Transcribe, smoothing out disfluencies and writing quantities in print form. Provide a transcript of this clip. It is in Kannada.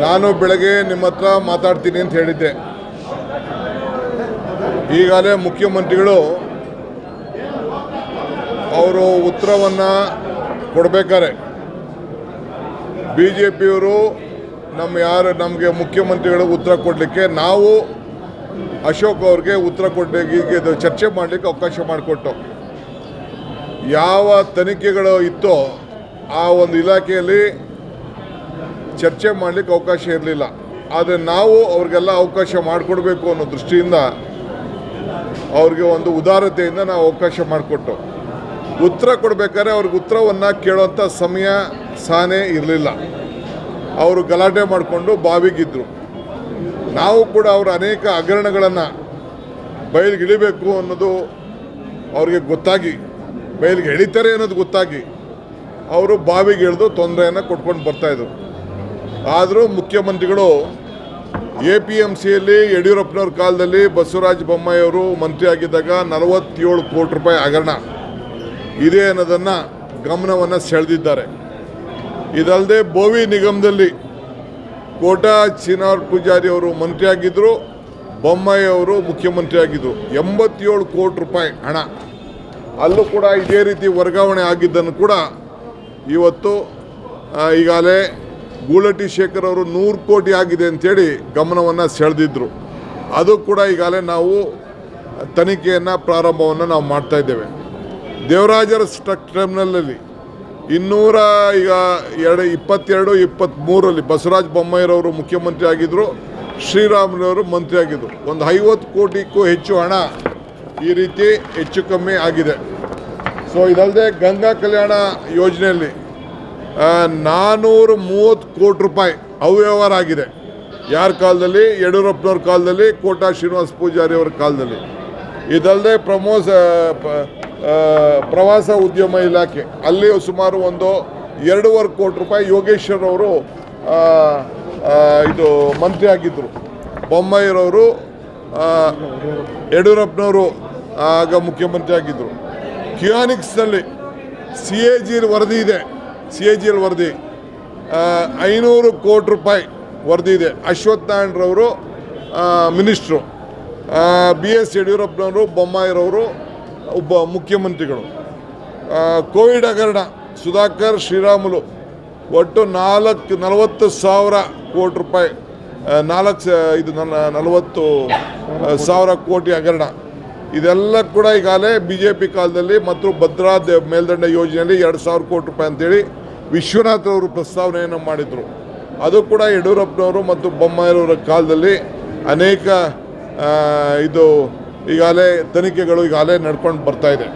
ನಾನು ಬೆಳಗ್ಗೆ ನಿಮ್ಮ ಹತ್ರ ಮಾತಾಡ್ತೀನಿ ಅಂತ ಹೇಳಿದ್ದೆ. ಈಗಾಗಲೇ ಮುಖ್ಯಮಂತ್ರಿಗಳು ಅವರು ಉತ್ತರವನ್ನು ಕೊಡಬೇಕಾರೆ BJPಯವರು ನಮಗೆ ಮುಖ್ಯಮಂತ್ರಿಗಳು ಉತ್ತರ ಕೊಡಲಿಕ್ಕೆ ನಾವು ಅಶೋಕ್ ಅವ್ರಿಗೆ ಉತ್ತರ ಕೊಡಲಿಕ್ಕೆ ಚರ್ಚೆ ಮಾಡಲಿಕ್ಕೆ ಅವಕಾಶ ಮಾಡಿಕೊಟ್ಟು, ಯಾವ ತನಿಖೆಗಳು ಇತ್ತೋ ಆ ಒಂದು ಇಲಾಖೆಯಲ್ಲಿ ಚರ್ಚೆ ಮಾಡಲಿಕ್ಕೆ ಅವಕಾಶ ಇರಲಿಲ್ಲ. ಆದರೆ ನಾವು ಅವ್ರಿಗೆಲ್ಲ ಅವಕಾಶ ಮಾಡಿಕೊಡ್ಬೇಕು ಅನ್ನೋ ದೃಷ್ಟಿಯಿಂದ ಅವ್ರಿಗೆ ಒಂದು ಉದಾರತೆಯಿಂದ ನಾವು ಅವಕಾಶ ಮಾಡಿಕೊಟ್ಟು ಉತ್ತರ ಕೊಡಬೇಕಾದ್ರೆ ಅವ್ರಿಗೆ ಉತ್ತರವನ್ನು ಕೇಳೋಂಥ ಸಮಯ ಸಾನೇ ಇರಲಿಲ್ಲ. ಅವರು ಗಲಾಟೆ ಮಾಡಿಕೊಂಡು ಬಾವಿಗಿದ್ದರು. ನಾವು ಕೂಡ ಅವರ ಅನೇಕ ಹಗರಣಗಳನ್ನು ಬಯಲಿಗೆ ಇಳಿಬೇಕು ಅನ್ನೋದು ಅವ್ರಿಗೆ ಗೊತ್ತಾಗಿ, ಬಯಲಿಗೆ ಎಳಿತಾರೆ ಅನ್ನೋದು ಗೊತ್ತಾಗಿ ಅವರು ಬಾವಿಗೆ ಇಳಿದು ತೊಂದರೆಯನ್ನು ಕೊಟ್ಕೊಂಡು ಬರ್ತಾಯಿದ್ರು. ಆದರೂ ಮುಖ್ಯಮಂತ್ರಿಗಳು APMCಯಲ್ಲಿ ಯಡಿಯೂರಪ್ಪನವ್ರ ಕಾಲದಲ್ಲಿ ಬಸವರಾಜ ಬೊಮ್ಮಾಯಿ ಅವರು ಮಂತ್ರಿ ಆಗಿದ್ದಾಗ 47 ಕೋಟಿ ರೂಪಾಯಿ ಹಗರಣ ಇದೆ ಅನ್ನೋದನ್ನು ಗಮನವನ್ನು ಸೆಳೆದಿದ್ದಾರೆ. ಇದಲ್ಲದೆ ಬೋವಿ ನಿಗಮದಲ್ಲಿ ಕೋಟಾ ಶ್ರೀನಿವಾಸ ಪೂಜಾರಿ ಅವರು ಮಂತ್ರಿ ಆಗಿದ್ದರು, ಬೊಮ್ಮಾಯಿ ಅವರು ಮುಖ್ಯಮಂತ್ರಿ ಆಗಿದ್ದರು. 87 ಕೋಟಿ ರೂಪಾಯಿ ಹಣ ಅಲ್ಲೂ ಕೂಡ ಇದೇ ರೀತಿ ವರ್ಗಾವಣೆ ಆಗಿದ್ದನ್ನು ಕೂಡ ಇವತ್ತು ಈಗಾಗಲೇ ಗೂಳಟಿ ಶೇಖರ್ ಅವರು 100 ಕೋಟಿ ಆಗಿದೆ ಅಂಥೇಳಿ ಗಮನವನ್ನು ಸೆಳೆದಿದ್ದರು. ಅದು ಕೂಡ ಈಗಾಗಲೇ ನಾವು ತನಿಖೆಯನ್ನು ಪ್ರಾರಂಭವನ್ನು ನಾವು ಮಾಡ್ತಾಯಿದ್ದೇವೆ. ದೇವರಾಜರ ಟರ್ಮಿನಲಲ್ಲಿ 22-23ರಲ್ಲಿ ಬಸವರಾಜ ಬೊಮ್ಮಾಯಿರವರು ಮುಖ್ಯಮಂತ್ರಿ ಆಗಿದ್ದರು, ಶ್ರೀರಾಮುಲುವರು ಮಂತ್ರಿ ಆಗಿದ್ದರು. ಒಂದು 50 ಕೋಟಿಗೂ ಹೆಚ್ಚು ಹಣ ಈ ರೀತಿ ಹೆಚ್ಚು ಕಮ್ಮಿ ಆಗಿದೆ. ಸೊ ಇದಲ್ಲದೆ ಗಂಗಾ ಕಲ್ಯಾಣ ಯೋಜನೆಯಲ್ಲಿ 430 ಕೋಟಿ ರೂಪಾಯಿ ಅವ್ಯವಹಾರ ಆಗಿದೆ. ಯಾರ ಕಾಲದಲ್ಲಿ? ಯಡಿಯೂರಪ್ಪನವ್ರ ಕಾಲದಲ್ಲಿ, ಕೋಟಾ ಶ್ರೀನಿವಾಸ ಪೂಜಾರಿ ಅವರ ಕಾಲದಲ್ಲಿ. ಇದಲ್ಲದೆ ಪ್ರವಾಸ ಉದ್ಯಮ ಇಲಾಖೆ ಅಲ್ಲಿ ಸುಮಾರು ಒಂದು 2.5 ಕೋಟಿ ರೂಪಾಯಿ ಯೋಗೇಶ್ವರ್ ಅವರು ಇದು ಮಂತ್ರಿ ಆಗಿದ್ದರು. ಬೊಮ್ಮಾಯಿರವರು ಯಡಿಯೂರಪ್ಪನವರು ಆಗ ಮುಖ್ಯಮಂತ್ರಿ ಆಗಿದ್ದರು. ಕಿಯಾನಿಕ್ಸ್ನಲ್ಲಿ CAG ವರದಿ ಇದೆ. CAG ವರದಿ 500 ಕೋಟಿ ರೂಪಾಯಿ ವರದಿ ಇದೆ. ಅಶ್ವಥ್ ನಾರಾಯಣರವರು ಮಿನಿಸ್ಟ್ರು, BS ಯಡಿಯೂರಪ್ಪನವರು, ಬೊಮ್ಮಾಯಿರವರು ಒಬ್ಬ ಮುಖ್ಯಮಂತ್ರಿಗಳು. ಕೋವಿಡ್ ಹಗರಣ ಸುಧಾಕರ್, ಶ್ರೀರಾಮುಲು ಒಟ್ಟು 40,000 ಕೋಟಿ ರೂಪಾಯಿ 40,000 ಕೋಟಿ ಹಗರಣ. ಇದೆಲ್ಲ ಕೂಡ ಈಗಾಗಲೇ BJP ಕಾಲದಲ್ಲಿ ಮತ್ತು ಭದ್ರಾ ಮೇಲ್ದಂಡ ಯೋಜನೆಯಲ್ಲಿ 2,000 ಕೋಟಿ ರೂಪಾಯಿ ಅಂತೇಳಿ ವಿಶ್ವನಾಥ್ ಅವರು ಪ್ರಸ್ತಾವನೆಯನ್ನು ಮಾಡಿದರು. ಅದು ಕೂಡ ಯಡಿಯೂರಪ್ಪನವರು ಮತ್ತು ಬೊಮ್ಮಾಯಿರವರ ಕಾಲದಲ್ಲಿ ಅನೇಕ ಇದು ಈಗಾಗಲೇ ತನಿಖೆಗಳು ಈಗಾಗಲೇ ನಡ್ಕೊಂಡು ಬರ್ತಾಯಿದೆ.